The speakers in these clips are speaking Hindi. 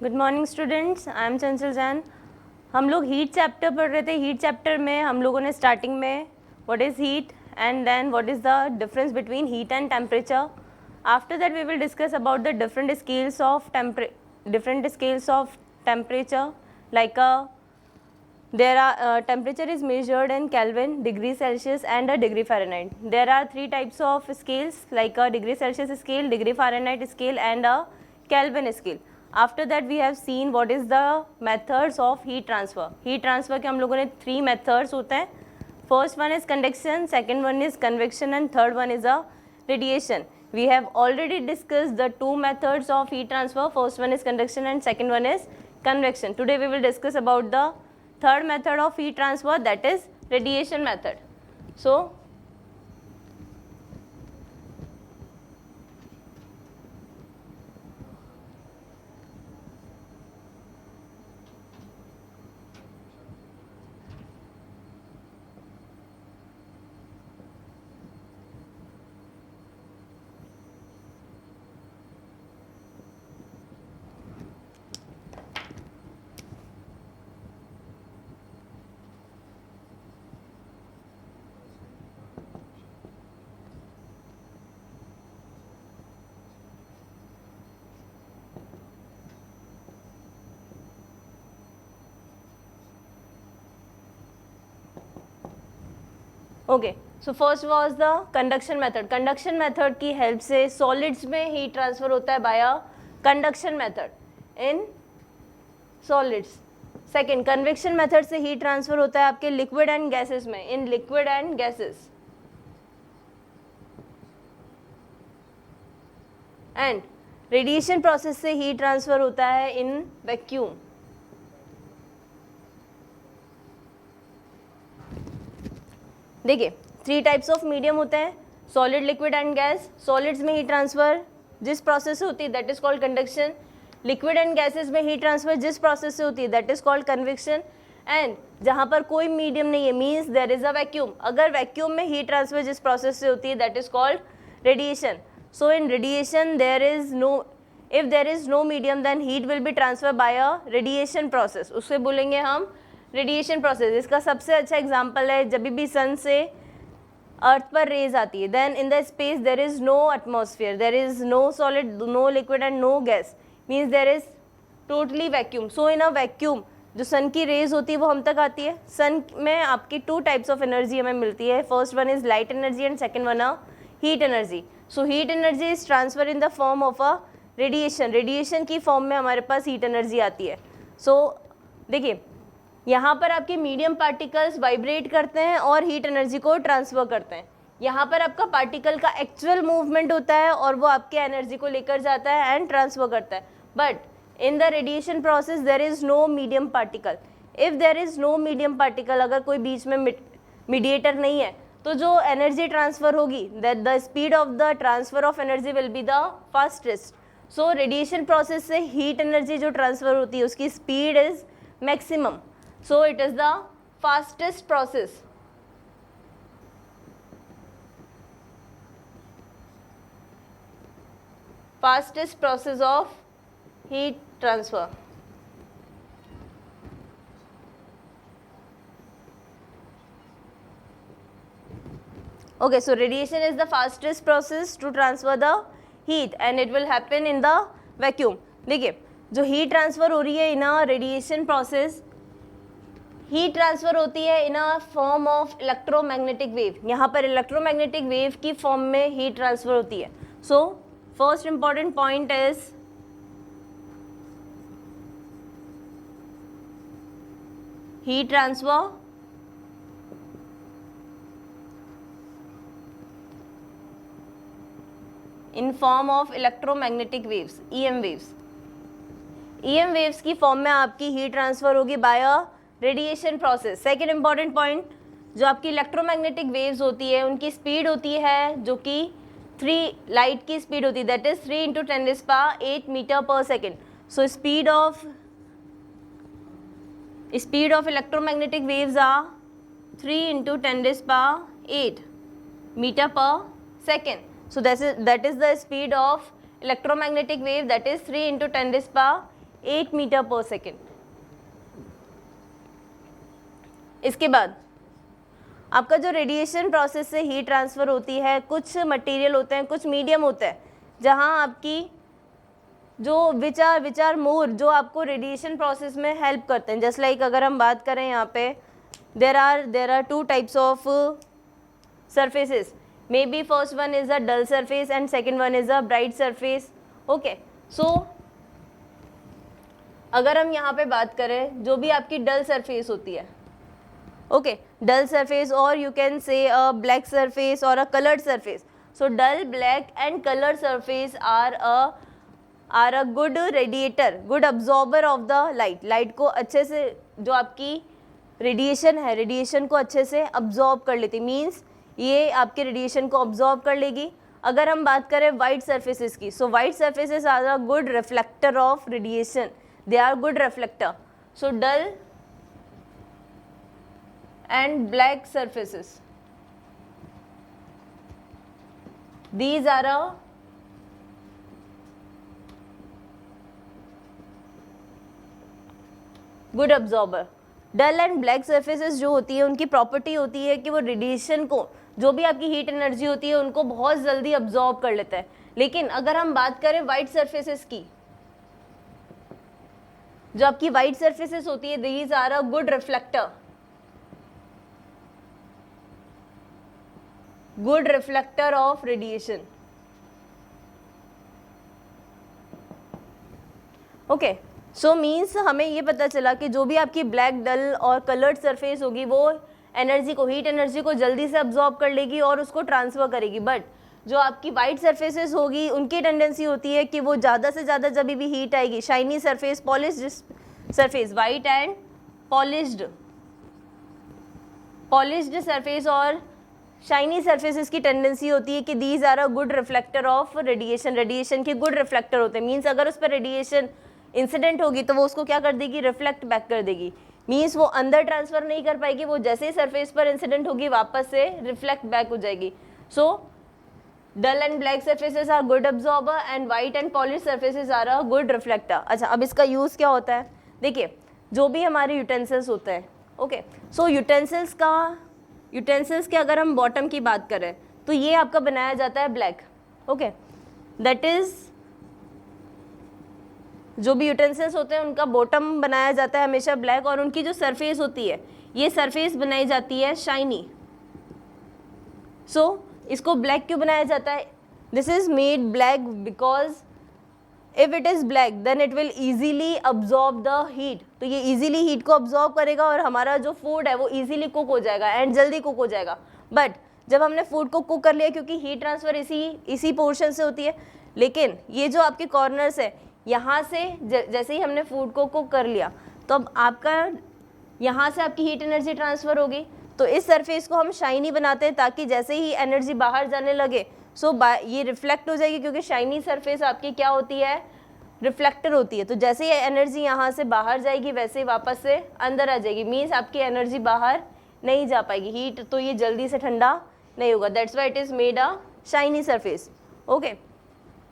Good morning students, I am चंचल जैन। हम लोग हीट चैप्टर पढ़ रहे थे। हीट चैप्टर में हम लोगों ने स्टार्टिंग में what is heat and then what is the difference between heat and temperature. After that we will discuss about the different scales of temperature like there are temperature is measured in Kelvin, degree Celsius and a degree Fahrenheit. There are three types of scales like a degree Celsius scale, degree Fahrenheit scale and a Kelvin scale. After that we have seen what is the methods of heat transfer. Heat transfer के हम लोगों ने three methods होते हैं. First one is conduction, second one is convection and third one is a radiation. We have already discussed the two methods of heat transfer. First one is conduction and second one is convection. Today we will discuss about the third method of heat transfer, that is radiation method. So okay, so first was the conduction method. Conduction method की हेल्प से सॉलिड्स में हीट ट्रांसफर होता है bye conduction method in solids. Second, convection method से हीट ट्रांसफर होता है आपके लिक्विड एंड गैसेस में, in liquid and gases. And radiation process से हीट ट्रांसफर होता है इन वैक्यूम. देखिए, थ्री टाइप्स ऑफ मीडियम होते हैं, solid, liquid and gas. Solids में हीट ट्रांसफर जिस प्रोसेस से होती है that is called conduction. Liquid and gases में हीट ट्रांसफर जिस प्रोसेस से होती है that is called convection. And जहाँ पर कोई मीडियम नहीं है means there is a vacuum. अगर वैक्यूम में हीट ट्रांसफर जिस प्रोसेस से होती है that is called radiation. So in radiation there is no, if there is no medium then heat will be transfer by a radiation process. उससे बोलेंगे हम रेडिएशन प्रोसेस. इसका सबसे अच्छा एग्जांपल है जब भी सन से अर्थ पर रेज आती है, then in the space there is no atmosphere, there is no solid, no liquid and no gas, means there is totally vacuum. So in a vacuum जो सन की रेज होती है वो हम तक आती है. सन में आपकी टू टाइप्स ऑफ एनर्जी हमें मिलती है. First one is light energy and second one a heat energy. So heat energy is transfer in the form of a radiation. Radiation की फॉर्म में हमारे पास हीट एनर्जी आती है. सो देखिए, यहाँ पर आपके मीडियम पार्टिकल्स वाइब्रेट करते हैं और हीट एनर्जी को ट्रांसफर करते हैं. यहाँ पर आपका पार्टिकल का एक्चुअल मूवमेंट होता है और वो आपके एनर्जी को लेकर जाता है एंड ट्रांसफर करता है. But in the radiation process there is no medium particle. If there is no medium particle, अगर कोई बीच में मीडिएटर नहीं है, तो जो एनर्जी ट्रांसफर होगी that the speed of the transfer of energy will be the fastest. So radiation process से हीट एनर्जी जो ट्रांसफर होती है उसकी speed is maximum. So it is the fastest process. Fastest process of heat transfer. Okay, so radiation is the fastest process to transfer the heat and it will happen in the vacuum. देखिए, जो heat transfer हो रही है in a radiation process, heat transfer होती है in a form of electromagnetic wave. यहाँ पर इलेक्ट्रोमैग्नेटिक वेव की फॉर्म में हीट ट्रांसफर होती है. So first important point is heat transfer in form of electromagnetic waves, EM waves. EM waves की फॉर्म में आपकी हीट ट्रांसफर होगी by a radiation process. Second important point, जो आपकी इलेक्ट्रोमैग्नेटिक वेव्स होती है उनकी स्पीड होती है जो कि 3 लाइट की स्पीड होती है that is 3 × 10⁸ metre per second. So speed of electromagnetic waves are 3 × 10⁸ metre per second. So that is the speed of electromagnetic wave, that is 3 × 10⁸ 8 metre per second. इसके बाद आपका जो रेडिएशन प्रोसेस से हीट ट्रांसफ़र होती है, कुछ मटेरियल होते हैं, कुछ मीडियम होते हैं जहाँ आपकी जो विच आर मोर जो आपको रेडिएशन प्रोसेस में हेल्प करते हैं। जस्ट लाइक अगर हम बात करें यहाँ पे there are 2 types of surfaces, maybe first one is a dull surface and second one is a bright surface. Okay, so अगर हम यहाँ पे बात करें जो भी आपकी डल सरफेस होती है, ओके, डल सरफेस और you can say a black surface और a coloured surface. So dull, black and coloured surface are a good radiator, good absorber of the light. Light को अच्छे से, जो आपकी रेडिएशन है, रेडिएशन को अच्छे से अब्जॉर्ब कर लेती, मीन्स ये आपके रेडिएशन को अब्जॉर्ब कर लेगी. अगर हम बात करें वाइट सरफेसेस की, so white surfaces are a good reflector of radiation, they are good reflector. So dull and black surfaces, these are a good absorber. Dull and black surfaces जो होती है उनकी प्रॉपर्टी होती है कि वो रेडिएशन को, जो भी आपकी हीट एनर्जी होती है उनको बहुत जल्दी अब्जॉर्ब कर लेता है. लेकिन अगर हम बात करें वाइट सर्फेसेस की, जो आपकी वाइट सर्फेसेस होती है, these are a good reflector, good reflector of radiation. Okay, so means हमें ये पता चला कि जो भी आपकी ब्लैक, डल और कलर्ड सरफेस होगी वो एनर्जी को, हीट एनर्जी को जल्दी से अब्जॉर्ब कर लेगी और उसको ट्रांसफर करेगी. बट जो आपकी वाइट सरफेसेस होगी उनकी टेंडेंसी होती है कि वो ज़्यादा से ज़्यादा जब भी हीट आएगी, shiny surface, polished surface, white and polished surface और शाइनी सर्फेसेस की टेंडेंसी होती है कि these are a good reflector of radiation, radiation के गुड रिफ्लेक्टर होते हैं. मीन्स अगर उस पर रेडिएशन इंसिडेंट होगी तो वो उसको क्या कर देगी, रिफ्लेक्ट बैक कर देगी. मीन्स वो अंदर ट्रांसफर नहीं कर पाएगी, वो जैसे ही सरफेस पर इंसिडेंट होगी वापस से रिफ्लेक्ट बैक हो जाएगी. So dull and black surfaces are good absorber and white and polish surfaces are a good reflector. अच्छा, अब इसका यूज़ क्या होता है, देखिए जो भी हमारे यूटेंसिल्स होते हैं, ओके, सो यूटेंसिल्स के अगर हम बॉटम की बात करें तो ये आपका बनाया जाता है ब्लैक. ओके, दैट इज़ जो भी यूटेंसिल्स होते हैं उनका बॉटम बनाया जाता है हमेशा ब्लैक, और उनकी जो सरफेस होती है, ये सरफेस बनाई जाती है शाइनी. सो इसको ब्लैक क्यों बनाया जाता है, this is made black because if it is black then it will easily absorb the heat. तो ये ईजीली हीट को अब्जॉर्ब करेगा और हमारा जो फूड है वो ईजीली कुक हो जाएगा एंड जल्दी कुक हो जाएगा. बट जब हमने फूड को कुक कर लिया, क्योंकि हीट ट्रांसफ़र इसी पोर्शन से होती है, लेकिन ये जो आपके कॉर्नर्स है यहाँ से जैसे ही हमने फूड को कुक कर लिया तो अब आपका यहाँ से आपकी हीट एनर्जी ट्रांसफ़र होगी. तो इस सरफेस को हम शाइनी बनाते हैं ताकि जैसे ही एनर्जी बाहर जाने लगे सो ये रिफ्लेक्ट हो जाएगी, क्योंकि शाइनी सरफेस आपकी क्या होती है, रिफ्लेक्टर होती है. तो जैसे ही एनर्जी यहाँ से बाहर जाएगी वैसे ही वापस से अंदर आ जाएगी. मीन्स आपकी एनर्जी बाहर नहीं जा पाएगी, हीट तो ये जल्दी से ठंडा नहीं होगा. That's why it is made a shiny surface. Okay,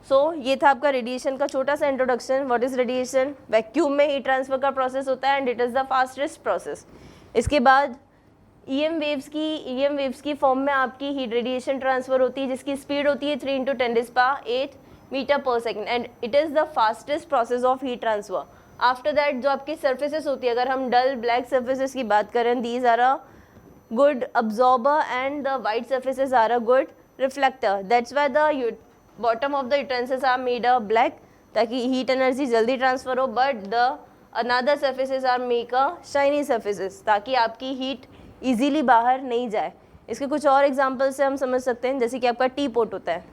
so ये था आपका रेडिएशन का छोटा सा introduction. What is radiation? Vacuum में हीट ट्रांसफ़र का प्रोसेस होता है and it is the fastest process. इसके बाद EM वेव्स की फॉर्म में आपकी हीट रेडिएशन ट्रांसफ़र होती है जिसकी स्पीड होती है 3 × 10⁸ metre per second and it is the fastest process of heat transfer. After that जो आपकी सर्फेसेस होती है, अगर हम डल ब्लैक सर्फेसेस की बात करें, these are a good absorber and the white surfaces are a good reflector. That's why the bottom of the utensils are made a black ताकि हीट एनर्जी जल्दी ट्रांसफ़र हो. But the another surfaces are make a shiny surfaces ताकि आपकी हीट ईजीली बाहर नहीं जाए. इसके कुछ और एग्जाम्पल से हम समझ सकते हैं, जैसे कि आपका टी पोट होता है.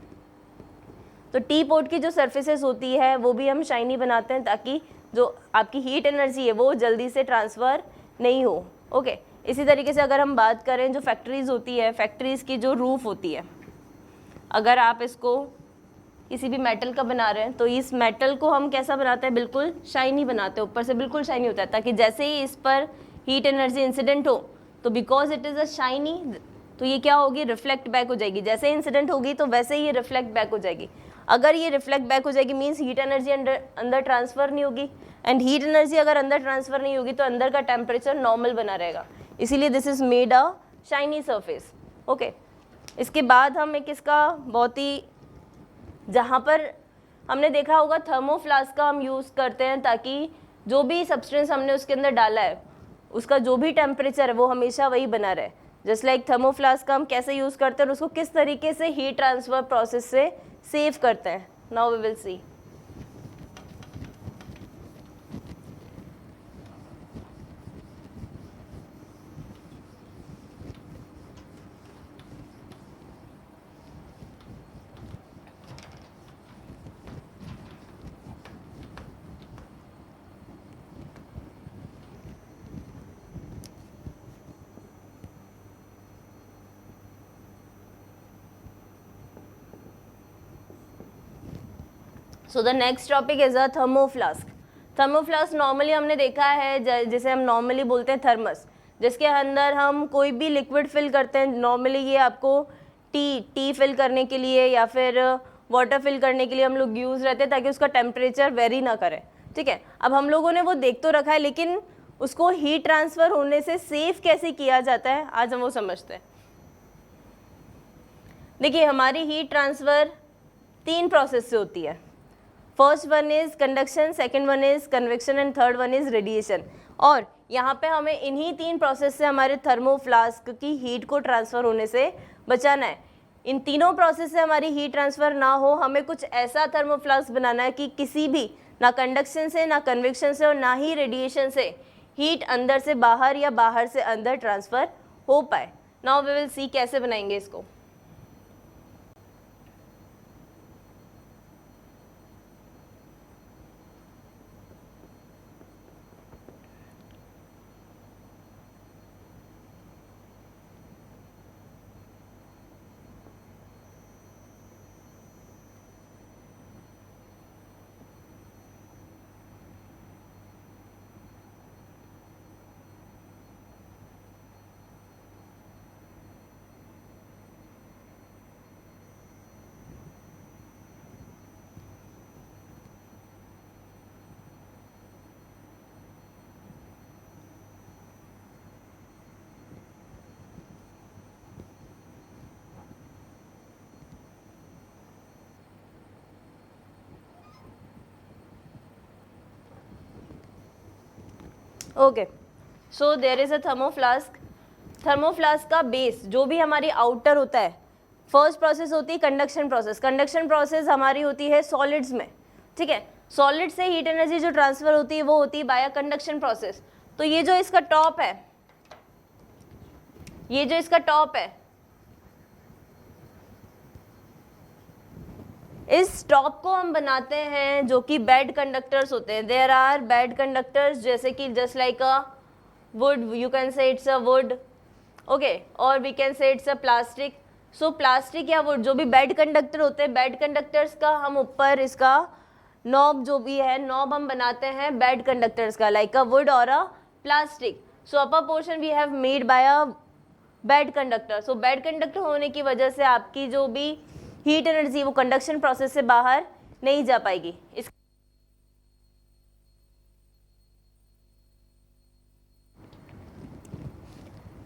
तो टी पोट की जो सर्फेसेस होती है वो भी हम शाइनी बनाते हैं ताकि जो आपकी हीट एनर्जी है वो जल्दी से ट्रांसफ़र नहीं हो. ओके, इसी तरीके से अगर हम बात करें जो फैक्ट्रीज़ होती है, फैक्ट्रीज़ की जो रूफ़ होती है, अगर आप इसको किसी भी मेटल का बना रहे हैं तो इस मेटल को हम कैसा बनाते हैं, बिल्कुल शाइनी बनाते हैं, ऊपर से बिल्कुल शाइनी होता है ताकि जैसे ही इस पर हीट एनर्जी इंसिडेंट हो तो because it is a shiny तो ये क्या होगी, रिफ्लेक्ट बैक हो जाएगी. जैसे ही इंसिडेंट होगी तो वैसे ही ये रिफ्लेक्ट बैक हो जाएगी. अगर ये रिफ्लेक्ट बैक हो जाएगी मीन्स हीट एनर्जी अंदर ट्रांसफ़र नहीं होगी एंड हीट एनर्जी अगर अंदर ट्रांसफर नहीं होगी तो अंदर का टेम्परेचर नॉर्मल बना रहेगा, इसीलिए this is made a shiny surface. Okay, इसके बाद हम एक इसका बहुत ही, जहाँ पर हमने देखा होगा थर्मोफ्लास्क का हम यूज़ करते हैं ताकि जो भी सब्सटेंस हमने उसके अंदर डाला है उसका जो भी टेम्परेचर है वो हमेशा वही बना रहे। जस्ट लाइक थर्मोफ्लास्क का हम कैसे यूज़ करते हैं और उसको किस तरीके से हीट ट्रांसफ़र प्रोसेस से सेव करते हैं। Now we will see. So the next topic is a thermoflask. Thermoflask normally हमने देखा है जिसे हम नॉर्मली बोलते हैं थर्मस, जिसके अंदर हम कोई भी लिक्विड फिल करते हैं। नॉर्मली ये आपको टी फिल करने के लिए या फिर वाटर फिल करने के लिए हम लोग यूज़ रहते हैं ताकि उसका टेम्परेचर वेरी ना करे। ठीक है, अब हम लोगों ने वो देख तो रखा है, लेकिन उसको हीट ट्रांसफ़र होने से सेफ कैसे किया जाता है आज हम वो समझते हैं। देखिए, हमारी हीट ट्रांसफ़र 3 प्रोसेस से होती है। First one is conduction, second one is convection and third one is radiation. और यहाँ पे हमें इन्हीं 3 प्रोसेस से हमारे थर्मोफ्लास्क की हीट को ट्रांसफ़र होने से बचाना है। इन तीनों प्रोसेस से हमारी हीट ट्रांसफ़र ना हो, हमें कुछ ऐसा थर्मोफ्लास्क बनाना है कि किसी भी, ना कंडक्शन से, ना कन्वेक्शन से और ना ही रेडिएशन से हीट अंदर से बाहर या बाहर से अंदर ट्रांसफ़र हो पाए। नाउ वी विल सी कैसे बनाएंगे इसको। Okay, so there is a thermoflask. Thermoflask का बेस जो भी हमारी आउटर होता है, फर्स्ट प्रोसेस होती है कंडक्शन प्रोसेस। कंडक्शन प्रोसेस हमारी होती है सॉलिड्स में। ठीक है, सॉलिड से हीट एनर्जी जो ट्रांसफ़र होती है वो होती है बाय कंडक्शन प्रोसेस। तो ये जो इसका टॉप है, ये जो इसका टॉप है, इस टॉप को हम बनाते हैं जो कि बैड कंडक्टर्स होते हैं। देयर आर बैड कंडक्टर्स, जैसे कि just like a wood, you can say it's a wood, okay, और we can say it's a plastic. So plastic या वुड जो भी बैड कंडक्टर होते हैं, बैड कंडक्टर्स का हम ऊपर इसका नॉब जो भी है, नॉब हम बनाते हैं बैड कंडक्टर्स का, लाइक अ वुड और a plastic. So upper portion we have made by a bad conductor. So bad conductor होने की वजह से आपकी जो भी हीट एनर्जी वो कंडक्शन प्रोसेस से बाहर नहीं जा पाएगी।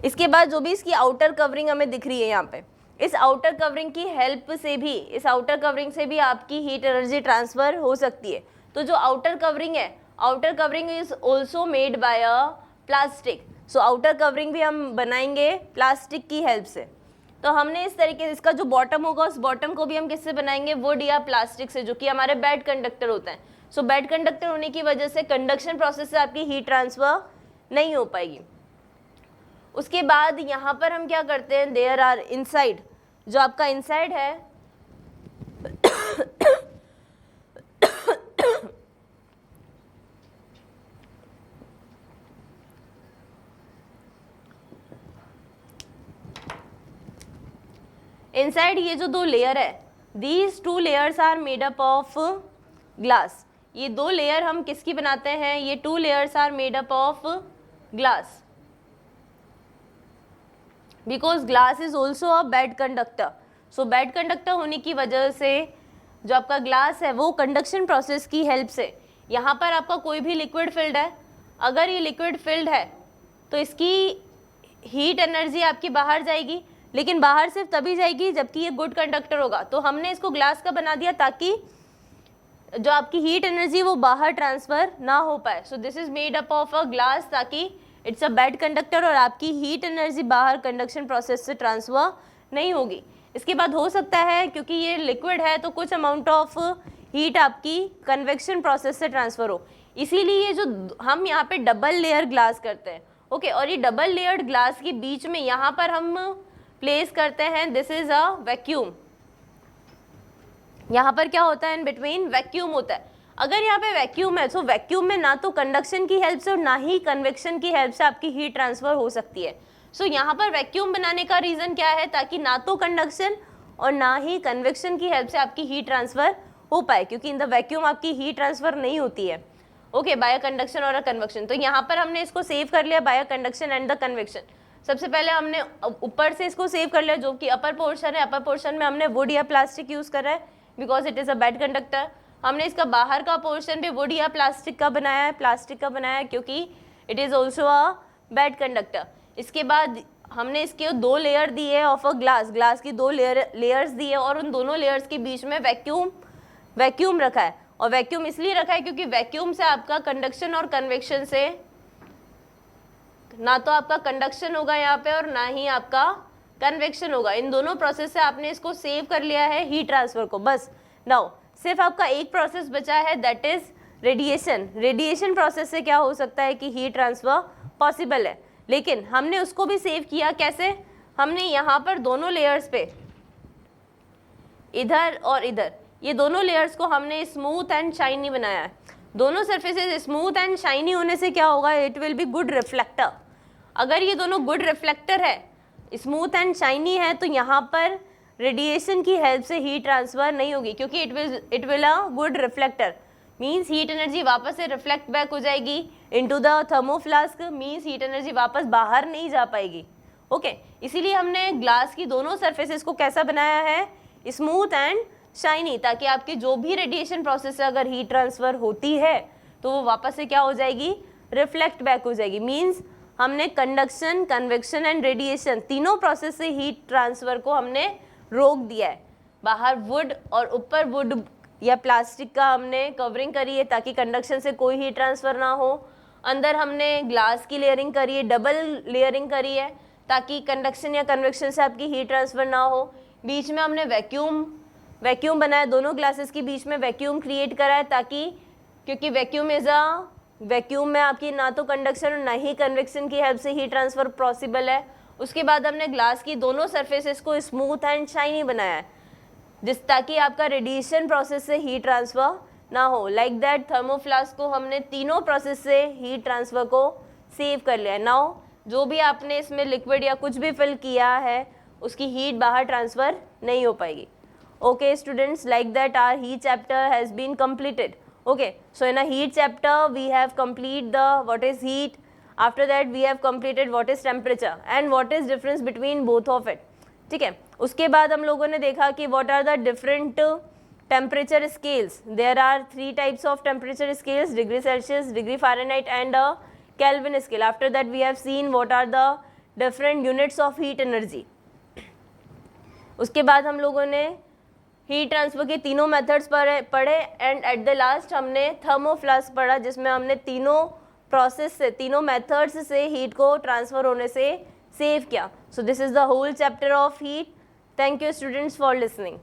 इसके बाद जो भी इसकी आउटर कवरिंग हमें दिख रही है यहाँ पे, इस आउटर कवरिंग की हेल्प से भी, इस आउटर कवरिंग से भी आपकी हीट एनर्जी ट्रांसफ़र हो सकती है। तो जो आउटर कवरिंग है, outer covering is also made by a plastic. So outer covering भी हम बनाएंगे प्लास्टिक की हेल्प से। तो हमने इस तरीके से, इसका जो बॉटम होगा उस बॉटम को भी हम किससे बनाएंगे, वुड या प्लास्टिक से, जो कि हमारे बैड कंडक्टर होते हैं। सो बैड कंडक्टर होने की वजह से कंडक्शन प्रोसेस से आपकी हीट ट्रांसफ़र नहीं हो पाएगी। उसके बाद यहाँ पर हम क्या करते हैं, देयर आर इनसाइड, जो आपका इनसाइड है इनसाइड ये जो 2 लेयर है, these 2 layers are made up of glass. ये 2 लेयर हम किसकी बनाते हैं, ये 2 layers are made up of glass, because glass is also a bad conductor. So bad conductor होने की वजह से जो आपका ग्लास है वो कंडक्शन प्रोसेस की हेल्प से यहाँ पर आपका कोई भी लिक्विड फिल्ड है, अगर ये लिक्विड फिल्ड है तो इसकी हीट एनर्जी आपकी बाहर जाएगी, लेकिन बाहर सिर्फ तभी जाएगी जबकि ये गुड कंडक्टर होगा। तो हमने इसको ग्लास का बना दिया ताकि जो आपकी हीट एनर्जी वो बाहर ट्रांसफर ना हो पाए। सो this is made up of a glass, ताकि इट्स अ बैड कंडक्टर और आपकी हीट एनर्जी बाहर कंडक्शन प्रोसेस से ट्रांसफर नहीं होगी। इसके बाद हो सकता है क्योंकि ये लिक्विड है तो कुछ अमाउंट ऑफ हीट आपकी कन्वेक्शन प्रोसेस से ट्रांसफर हो, इसीलिए ये जो हम यहाँ पे डबल लेयर ग्लास करते हैं, ओके। और ये डबल लेयर्ड ग्लास के बीच में यहाँ पर हम प्लेस करते हैं, दिस इज अ वैक्यूम। यहाँ पर क्या होता है, इन बिटवीन वैक्यूम होता है। अगर यहाँ पे वैक्यूम है तो वैक्यूम में ना तो कंडक्शन की हेल्प से और ना ही कन्वेक्शन की हेल्प से आपकी हीट ट्रांसफर हो सकती है। सो यहाँ पर वैक्यूम बनाने का रीज़न क्या है, ताकि ना तो कंडक्शन और ना ही कन्वेक्शन की हेल्प से आपकी हीट ट्रांसफर हो पाए, क्योंकि इन द वैक्यूम आपकी हीट ट्रांसफर नहीं होती है, ओके, बाय कंडक्शन और कन्वेक्शन। तो यहाँ पर हमने इसको सेव कर लिया bye conduction and the convection. सबसे पहले हमने ऊपर से इसको सेव कर लिया जो कि अपर पोर्शन है। अपर पोर्शन में हमने वुड या प्लास्टिक यूज़ करा है because it is a bad conductor. हमने इसका बाहर का पोर्शन भी वुड या प्लास्टिक का बनाया है, प्लास्टिक का बनाया है क्योंकि it is also a bad conductor. इसके बाद हमने इसके 2 लेयर दिए ऑफ अ ग्लास की 2 लेयर्स दिए और उन दोनों लेयर्स के बीच में वैक्यूम रखा है। और वैक्यूम इसलिए रखा है क्योंकि वैक्यूम से आपका कंडक्शन और कन्वेक्शन से ना तो आपका कंडक्शन होगा यहाँ पे और ना ही आपका कन्वेक्शन होगा। इन दोनों प्रोसेस से आपने इसको सेव कर लिया है हीट ट्रांसफर को, बस। नाउ सिर्फ आपका एक प्रोसेस बचा है, that is radiation. Radiation process से क्या हो सकता है कि हीट ट्रांसफर पॉसिबल है, लेकिन हमने उसको भी सेव किया। कैसे, हमने यहाँ पर दोनों लेयर्स पे, इधर और इधर, ये दोनों लेयर्स को हमने स्मूथ एंड शाइनी बनाया है। दोनों सरफेसेस स्मूथ एंड शाइनी होने से क्या होगा, it will be good reflector. अगर ये दोनों गुड रिफ्लेक्टर है, स्मूथ एंड शाइनी है, तो यहाँ पर रेडिएशन की हेल्प से हीट ट्रांसफर नहीं होगी क्योंकि it will a good reflector, means heat energy वापस से रिफ्लेक्ट बैक हो जाएगी into the thermoflask, means heat energy वापस बाहर नहीं जा पाएगी, ओके। इसीलिए हमने ग्लास की दोनों सरफेसेस को कैसा बनाया है, स्मूथ एंड शाइनी, ताकि आपकी जो भी रेडिएशन प्रोसेस से अगर हीट ट्रांसफर होती है तो वो वापस से क्या हो जाएगी, रिफ्लेक्ट बैक हो जाएगी। मीन्स हमने कंडक्शन, कन्वेक्शन एंड रेडिएशन तीनों प्रोसेस से हीट ट्रांसफर को हमने रोक दिया है। बाहर वुड और ऊपर वुड या प्लास्टिक का हमने कवरिंग करी है ताकि कंडक्शन से कोई हीट ट्रांसफर ना हो। अंदर हमने ग्लास की लेयरिंग करी है, डबल लेयरिंग करी है ताकि कंडक्शन या कन्वेक्शन से आपकी हीट ट्रांसफर ना हो। बीच में हमने वैक्यूम बनाया, दोनों ग्लासेस के बीच में वैक्यूम क्रिएट करा है ताकि, क्योंकि वैक्यूम में आपकी ना तो कंडक्शन और ना ही कन्वेक्शन की हेल्प से हीट ट्रांसफर पॉसिबल है। उसके बाद हमने ग्लास की दोनों सरफेसेस को स्मूथ एंड शाइनी बनाया है जिस ताकि आपका रेडिएशन प्रोसेस से हीट ट्रांसफर ना हो। लाइक दैट थर्मोफ्लास्क को हमने तीनों प्रोसेस से हीट ट्रांसफर को सेव कर लिया है। नाउ जो भी आपने इसमें लिक्विड या कुछ भी फिल किया है उसकी हीट बाहर ट्रांसफर नहीं हो पाएगी। Okay students, like that our heat chapter has been completed. Okay, so in a heat chapter we have completed the what is heat, after that we have completed what is temperature and what is difference between both of it. ठीक है, उसके बाद हम लोगों ने देखा कि what are the different temperature scales. There are 3 types of temperature scales, degree Celsius, degree Fahrenheit and a Kelvin scale. After that we have seen what are the different units of heat energy. उसके बाद हम लोगों ने हीट ट्रांसफर के तीनों मेथड्स पढ़े एंड एट द लास्ट हमने थर्मोफ्लास्क पढ़ा जिसमें हमने तीनों प्रोसेस से, तीनों मेथड्स से हीट को ट्रांसफर होने से सेव किया। So this is the whole chapter of heat. Thank you students for listening.